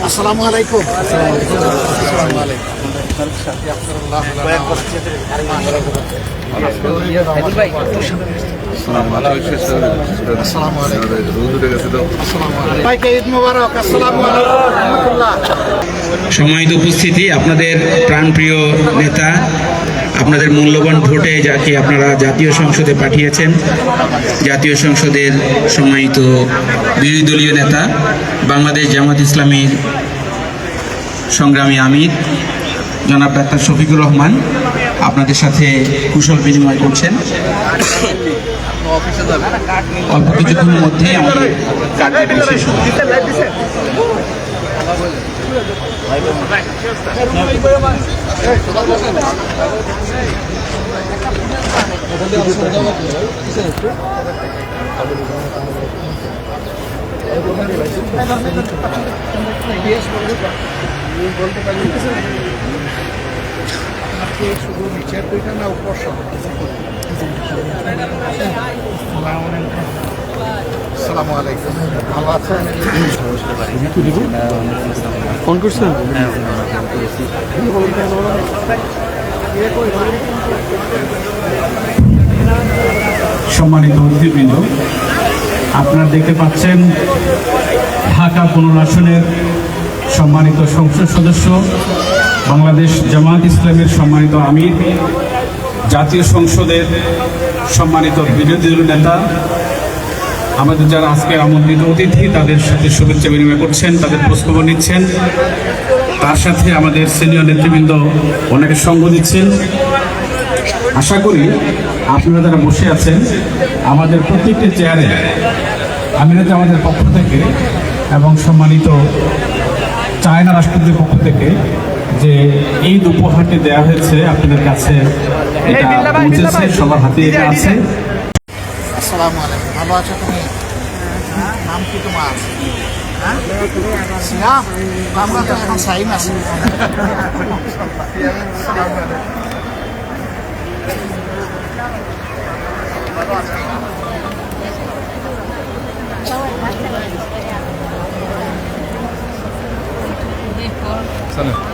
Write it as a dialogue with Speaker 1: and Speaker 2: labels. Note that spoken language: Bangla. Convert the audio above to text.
Speaker 1: আসসালামু আলাইকুম। ভাইকে ঈদ মোবারক। আসসালামু আলাইকুম।
Speaker 2: সম্মানিত উপস্থিতি, আপনাদের প্রাণপ্রিয় নেতা, আপনাদের মূল্যবান ভোটে যাকে আপনারা জাতীয় সংসদে পাঠিয়েছেন, জাতীয় সংসদের সম্মানিত বিরোধী দলীয় নেতা, বাংলাদেশ জামাত ইসলামীর সংগ্রামী আমির জনাব ডাক্তার শফিকুর রহমান আপনাদের সাথে কুশল বিনিময় করছেন। অল্প কিছুক্ষণের মধ্যেই আমাদের কার্যক্রম শেষ হবে।
Speaker 1: শুধু নিচের দুইটা না উপর সব? আসসালামু আলাইকুম। ভালো আছেন?
Speaker 3: ফোন করছেন?
Speaker 4: সম্মানিত অতিথিবৃন্দ, আপনারা দেখতে পাচ্ছেন ঢাকা 15 আসনের সম্মানিত সংসদ সদস্য, বাংলাদেশ জামাত ইসলামের সম্মানিত আমির, জাতীয় সংসদের সম্মানিত বিরোধী দলীয় নেতা, আমাদের যারা আজকে আমন্ত্রিত অতিথি তাদের সাথে শুভেচ্ছা বিনিময় করছেন, তাদের খোঁজখবর নিচ্ছেন। তার সাথে আমাদের সিনিয়র নেতৃবৃন্দ অনেকে সঙ্গ দিচ্ছেন। আশা করি আপনারা যারা বসে আছেন আমাদের প্রত্যেকটি চেয়ারে আমিরাত আমাদের পক্ষ থেকে এবং সম্মানিত চায়না রাষ্ট্রপতির পক্ষ থেকে যে এই উপহারটি দেওয়া হয়েছে আপনাদের কাছে, এটা পৌঁছেছে, সবার হাতে এটা আছে।
Speaker 1: আসসালামু আলাইকুম। ভালো আছো তুমি? নাম কি তোমার? সিয়াম? আমরা তো এখন সাইম আছি।
Speaker 5: Sana.